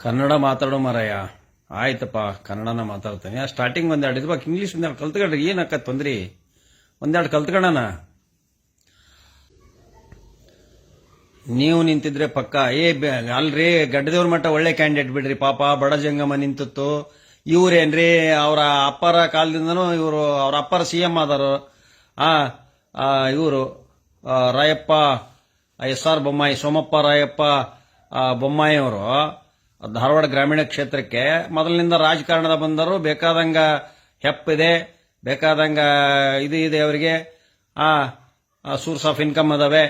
ಕನ್ನಡ ಮಾತಾಡೋ ಮರಯ್ಯ. ಆಯ್ತಪ್ಪ, ಕನ್ನಡನ ಮಾತಾಡ್ತೇನೆ. ಸ್ಟಾರ್ಟಿಂಗ್ ಒಂದೆರಡು ಇದ್ಬೇಕು, ಇಂಗ್ಲೀಷ್ ಒಂದೆರಡು ಕಲ್ತ್ಕೊಂಡ್ರಿ ಏನಕ್ಕ ತೊಂದ್ರಿ, ಒಂದೆರಡು ಕಲ್ತ್ಕೊಳ್ಳೋಣ. ನೀವು ನಿಂತಿದ್ರೆ ಪಕ್ಕ ಅಲ್ರಿ ಗಡ್ಡದೇವ್ರ ಮಟ್ಟ ಒಳ್ಳೆ ಕ್ಯಾಂಡಿಡೇಟ್ ಬಿಡ್ರಿ. ಪಾಪ ಬಡ ಜಂಗಮ ನಿಂತಿತ್ತು. ಇವ್ರೇನ್ರಿ ಅವರ ಅಪ್ಪರ ಕಾಲದಿಂದನೂ ಇವರು ಅವ್ರ ಅಪ್ಪರ ಸಿಎಂ ಆದರು. ಇವರು ರಾಯಪ್ಪ SR ಬೊಮ್ಮಾಯಿ, ಸೋಮಪ್ಪ ರಾಯಪ್ಪ ಬೊಮ್ಮಾಯಿ ಅವರು ಧಾರವಾಡ ಗ್ರಾಮೀಣ ಕ್ಷೇತ್ರಕ್ಕೆ ಮೊದಲಿನಿಂದ ರಾಜಕಾರಣದ ಬಂದರು. ಬೇಕಾದಂಗ ಹೆಪ್ಪಿದೆ, ಬೇಕಾದಂಗ ಇದು ಇದೆ ಅವರಿಗೆ, ಸೋರ್ಸ್ ಆಫ್ ಇನ್ಕಮ್ ಅದಾವೆ.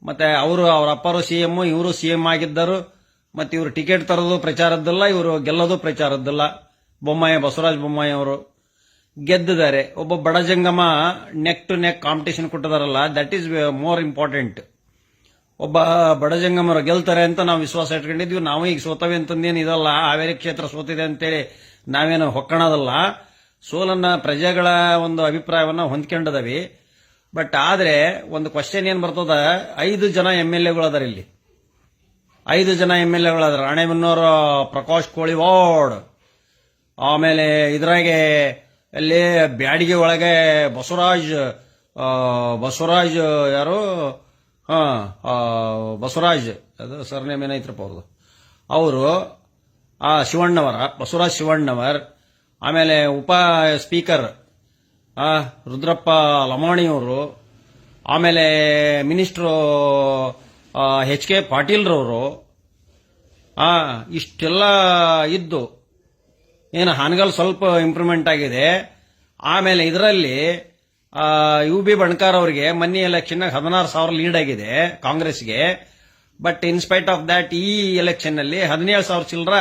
ಮತ್ತೆ ಅವರು ಅವ್ರ ಅಪ್ಪರು ಸಿಎಂ, ಇವರು ಸಿಎಂ ಆಗಿದ್ದರು. ಮತ್ತೆ ಇವರು ಟಿಕೆಟ್ ತರೋದು ಪ್ರಚಾರದ್ದಿಲ್ಲ, ಇವರು ಗೆಲ್ಲೋದು ಪ್ರಚಾರದ್ದಿಲ್ಲ. ಬೊಮ್ಮಾಯಿ, ಬಸವರಾಜ ಬೊಮ್ಮಾಯಿ ಅವರು ಗೆದ್ದಿದ್ದಾರೆ. ಒಬ್ಬ ಬಡ ಜಂಗಮ ನೆಕ್ ಟು ನೆಕ್ ಕಾಂಪಿಟೇಷನ್ ಕೊಟ್ಟಿದಾರಲ್ಲ, ದಟ್ ಈಸ್ ಮೋರ್ ಇಂಪಾರ್ಟೆಂಟ್. ಒಬ್ಬ ಬಡ ಜಂಗಮರು ಗೆಲ್ತಾರೆ ಅಂತ ನಾವು ವಿಶ್ವಾಸ ಇಟ್ಕೊಂಡಿದ್ವಿ. ನಾವು ಈಗ ಸೋತವೆ ಅಂತಂದೇನು ಇದಲ್ಲ, ಹಾವೇರಿ ಕ್ಷೇತ್ರ ಸೋತಿದೆ ಅಂತೇಳಿ ನಾವೇನು ಹೊಕ್ಕಣದಲ್ಲ. ಸೋಲನ್ನ ಪ್ರಜೆಗಳ ಒಂದು ಅಭಿಪ್ರಾಯವನ್ನ ಹೊಂದ್ಕೊಂಡಿದವಿ. ಬಟ್ ಆದ್ರೆ ಒಂದು ಕ್ವಶನ್ ಏನ್ ಬರ್ತದ, 5 ಜನ MLA ಅದಾರ ಇಲ್ಲಿ. 5 ಜನ MLA ಅದಾರ. ರಾಣೆಬೆನ್ನೂರು ಪ್ರಕಾಶ್ ಕೋಳಿವಾಡ್, ಆಮೇಲೆ ಇದ್ರಾಗೆ ಅಲ್ಲಿ ಬ್ಯಾಡಿಗೆ ಒಳಗೆ ಬಸವರಾಜ್ ಯಾರು, ಬಸವರಾಜ್, ಅದು ಸರ್ನೇಮ್ ಏನೈತ್ರಪ್ಪ ಅವ್ರದ್ದು, ಅವರು ಶಿವಣ್ಣವರ, ಬಸವರಾಜ್ ಶಿವಣ್ಣವರ್. ಆಮೇಲೆ ಉಪ ಸ್ಪೀಕರ್ ರುದ್ರಪ್ಪ ಲಮಾಣಿಯವರು. ಆಮೇಲೆ ಮಿನಿಸ್ಟ್ರು HK ಪಾಟೀಲ್ರವರು. ಇಷ್ಟೆಲ್ಲ ಇದ್ದು ಏನು ಹಾನಗಲ್ ಸ್ವಲ್ಪ ಇಂಪ್ರೂವ್ಮೆಂಟ್ ಆಗಿದೆ. ಆಮೇಲೆ ಇದರಲ್ಲಿ UB ಬಣಕಾರ್ ಅವರಿಗೆ ಮೊನ್ನೆ ಎಲೆಕ್ಷನ್ 16,000 ಲೀಡ್ ಆಗಿದೆ ಕಾಂಗ್ರೆಸ್ಗೆ. ಬಟ್ ಇನ್ಸ್ಪೈಟ್ ಆಫ್ ದ್ಯಾಟ್ ಈ ಎಲೆಕ್ಷನ್ ನಲ್ಲಿ 17,000 ಚಿಲ್ಲರ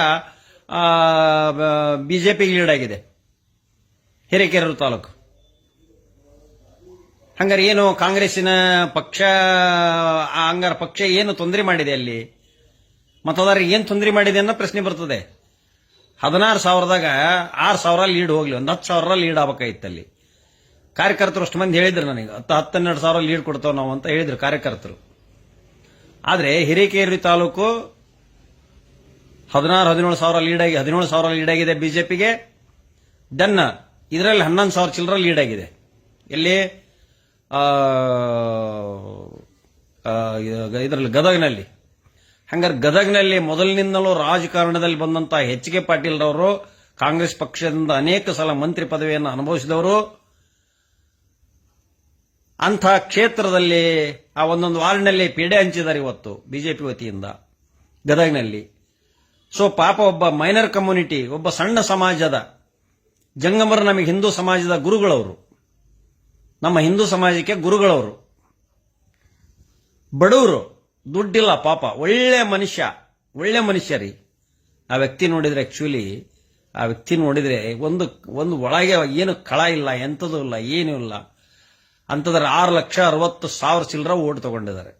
ಬಿಜೆಪಿಗೆ ಲೀಡ್ ಆಗಿದೆ ಹಿರೇಕೆರೂರು ತಾಲೂಕು. ಹಂಗಾರೆ ಏನು ಕಾಂಗ್ರೆಸ್ಸಿನ ಪಕ್ಷ, ಹಂಗಾರ ಪಕ್ಷ ಏನು ತೊಂದರೆ ಮಾಡಿದೆ ಅಲ್ಲಿ, ಮತದಾರರಿಗೆ ಏನು ತೊಂದರೆ ಮಾಡಿದೆ ಅನ್ನೋ ಪ್ರಶ್ನೆ ಬರ್ತದೆ. 16,000ದಾಗ 6,000 ಲೀಡ್ ಹೋಗ್ಲಿ, ಒಂದು 10,000 ಲೀಡ್ ಆಗ್ಬೇಕಾಗಿತ್ತಲ್ಲಿ. ಕಾರ್ಯಕರ್ತರು ಅಷ್ಟು ಮಂದಿ ಹೇಳಿದ್ರು ನನಗೆ, 10-12,000 ಲೀಡ್ ಕೊಡ್ತಾವ್ ನಾವು ಅಂತ ಹೇಳಿದ್ರು ಕಾರ್ಯಕರ್ತರು. ಆದ್ರೆ ಹಿರೇಕೆರೂರು ತಾಲೂಕು 16,000 ಲೀಡ್ ಆಗಿ 17,000 ಲೀಡ್ ಆಗಿದೆ ಬಿಜೆಪಿಗೆ. ದೆನ್ ಇದರಲ್ಲಿ 11,000 ಚಿಲ್ಲರ ಲೀಡ್ ಆಗಿದೆ. ಎಲ್ಲಿ ಇದರಲ್ಲಿ ಗದಗ್ನಲ್ಲಿ. ಹಂಗಾರೆ ಗದಗ್ನಲ್ಲಿ ಮೊದಲಿನಿಂದಲೂ ರಾಜಕಾರಣದಲ್ಲಿ ಬಂದಂತಹ HK ಪಾಟೀಲ್ರವರು ಕಾಂಗ್ರೆಸ್ ಪಕ್ಷದಿಂದ ಅನೇಕ ಸಲ ಮಂತ್ರಿ ಪದವಿಯನ್ನು ಅನುಭವಿಸಿದವರು. ಅಂಥ ಕ್ಷೇತ್ರದಲ್ಲಿ ಆ ಒಂದೊಂದು ವಾರ್ಡ್ನಲ್ಲಿ ಪೇಡೆ ಹಂಚಿದ್ದಾರೆ ಇವತ್ತು ಬಿಜೆಪಿ ವತಿಯಿಂದ ಗದಗ್ನಲ್ಲಿ. ಸೊ ಪಾಪ ಒಬ್ಬ ಮೈನರ್ ಕಮ್ಯುನಿಟಿ, ಒಬ್ಬ ಸಣ್ಣ ಸಮಾಜದ ಜಂಗಮರು ನಮಗೆ ಹಿಂದೂ ಸಮಾಜದ ಗುರುಗಳವರು, ನಮ್ಮ ಹಿಂದೂ ಸಮಾಜಕ್ಕೆ ಗುರುಗಳವರು, ಬಡವರು, ದುಡ್ಡಿಲ್ಲ ಪಾಪ, ಒಳ್ಳೆ ಮನುಷ್ಯ ರೀ. ಆ ವ್ಯಕ್ತಿ ನೋಡಿದ್ರೆ ಆಕ್ಚುಲಿ ಆ ವ್ಯಕ್ತಿ ನೋಡಿದ್ರೆ ಒಂದು ಒಳಗೆ ಏನು ಕಳ ಇಲ್ಲ, ಎಂಥದೂ ಇಲ್ಲ, ಏನೂ ಇಲ್ಲ. ಅಂತಂದ್ರೆ 6,60,000 ಚಿಲ್ಲರ ಓಟ್ ತಗೊಂಡಿದ್ದಾರೆ.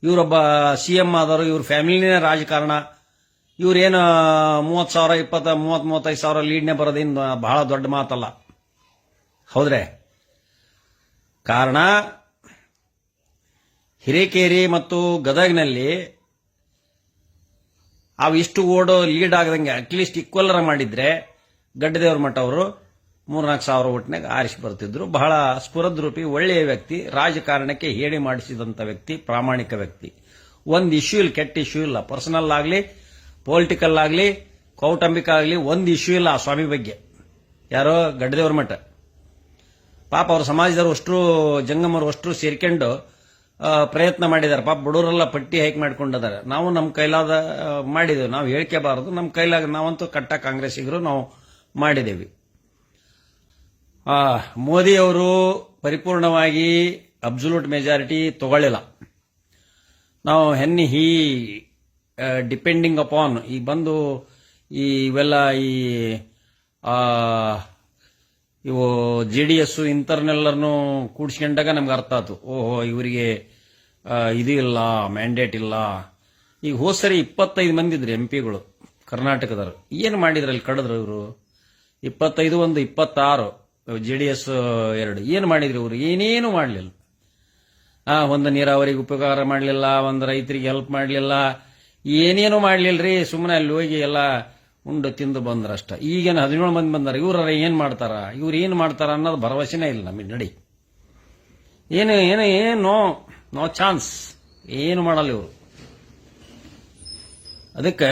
ಇವರೊಬ್ಬ CM ಆದವರು, ಇವ್ರ ಫ್ಯಾಮಿಲಿನೇ ರಾಜಕಾರಣ. ಇವ್ರೇನು 30,000, 35,000 ಲೀಡ್ನೇ ಬರೋದೇನು ಬಹಳ ದೊಡ್ಡ ಮಾತಲ್ಲ, ಹೌದ್ರೆ? ಕಾರಣ ಹಿರೇಕೆರೆ ಮತ್ತು ಗದಗ್ನಲ್ಲಿ ಅವು ಇಷ್ಟು ಓಡೋ ಲೀಡ್ ಆಗದಂಗೆ ಅಟ್ಲೀಸ್ಟ್ ಈಕ್ವಲ್ರ ಮಾಡಿದ್ರೆ ಗಡ್ಡದೇವ್ರ ಮಠ ಅವರು 3-4,000 ಓಟ್ನಾಗ ಆರಿಸಿ ಬರ್ತಿದ್ರು. ಬಹಳ ಸ್ಫುರದ್ರೂಪಿ, ಒಳ್ಳೆಯ ವ್ಯಕ್ತಿ, ರಾಜಕಾರಣಕ್ಕೆ ಹೇಳಿ ಮಾಡಿಸಿದಂತ ವ್ಯಕ್ತಿ, ಪ್ರಾಮಾಣಿಕ ವ್ಯಕ್ತಿ. ಒಂದು ಇಶ್ಯೂ ಇಲ್ಲ, ಕೆಟ್ಟ ಇಶ್ಯೂ ಇಲ್ಲ, ಪರ್ಸನಲ್ ಆಗಲಿ, ಪೊಲಿಟಿಕಲ್ ಆಗಲಿ, ಕೌಟುಂಬಿಕ ಆಗಲಿ, ಒಂದು ಇಶ್ಯೂ ಇಲ್ಲ ಆ ಸ್ವಾಮಿ ಬಗ್ಗೆ. ಯಾರೋ ಗಡ್ಡದೇವ್ರ ಮಠ ಪಾಪ ಅವ್ರ ಸಮಾಜದವರು ಅಷ್ಟರು, ಜಂಗಮರು ಅಷ್ಟರು ಸೇರ್ಕೊಂಡು ಪ್ರಯತ್ನ ಮಾಡಿದ್ದಾರೆ. ಪಾಪ ಬಡವರೆಲ್ಲ ಪಟ್ಟಿ ಹೈಕ್ ಮಾಡ್ಕೊಂಡಿದ್ದಾರೆ. ನಾವು ನಮ್ಮ ಕೈಲಾದ ಮಾಡಿದ್ದೇವೆ, ನಾವು ಹೇಳ್ಕೇಬಾರದು, ನಮ್ಮ ಕೈಲಾಗ ನಾವಂತೂ ಕಟ್ಟ ಕಾಂಗ್ರೆಸ್ಸಿಗರು ನಾವು ಮಾಡಿದ್ದೇವೆ. ಮೋದಿ ಅವರು ಪರಿಪೂರ್ಣವಾಗಿ ಅಬ್ಸಲ್ಯೂಟ್ ಮೆಜಾರಿಟಿ ತಗೊಳ್ಳಿಲ್ಲ. ನಾವು ಹಿ ಡಿಪೆಂಡಿಂಗ್ ಅಪಾನ್ ಈ ಬಂದು ಇವೆಲ್ಲ ಇವು JDS ಇಂಥರ್ನೆಲ್ಲರನ್ನು ಕೂಡಿಸ್ಕೊಂಡಾಗ ನಮ್ಗೆ ಅರ್ಥ ಆಯ್ತು, ಓಹೋ ಇವರಿಗೆ ಇದು ಇಲ್ಲ, ಮ್ಯಾಂಡೇಟ್ ಇಲ್ಲ. ಈಗ ಹೋದ್ ಸರಿ 25 ಮಂದಿ ಇದ್ರು MP ಕರ್ನಾಟಕದವರು. ಏನು ಮಾಡಿದ್ರಲ್ಲಿ ಕಡಿದ್ರು ಇವರು? 25 ಒಂದು 26 JDS 2. ಏನು ಮಾಡಿದ್ರಿ ಇವರು? ಏನೇನು ಮಾಡಲಿಲ್ಲ. ಒಂದು ನೀರಾವರಿಗೆ ಉಪಕಾರ ಮಾಡಲಿಲ್ಲ, ಒಂದು ರೈತರಿಗೆ ಹೆಲ್ಪ್ ಮಾಡಲಿಲ್ಲ, ಏನೇನು ಮಾಡ್ಲಿಲ್ರಿ, ಸುಮ್ಮನೆ ಅಲ್ಲಿ ಹೋಗಿ ಎಲ್ಲ ಉಂಡು ತಿಂದು ಬಂದ್ರಷ್ಟ. ಈಗೇನು 17 ಮಂದಿ ಬಂದಾರ, ಇವ್ರ ಏನ್ ಮಾಡ್ತಾರ, ಇವ್ರು ಏನ್ ಮಾಡ್ತಾರ ಅನ್ನೋದು ಭರವಸೆನೇ ಇಲ್ಲ ನಮಗೆ. ನಡಿ ಏನು ನೋ ಚಾನ್ಸ್, ಏನು ಮಾಡಲ್ಲ ಇವರು. ಅದಕ್ಕೆ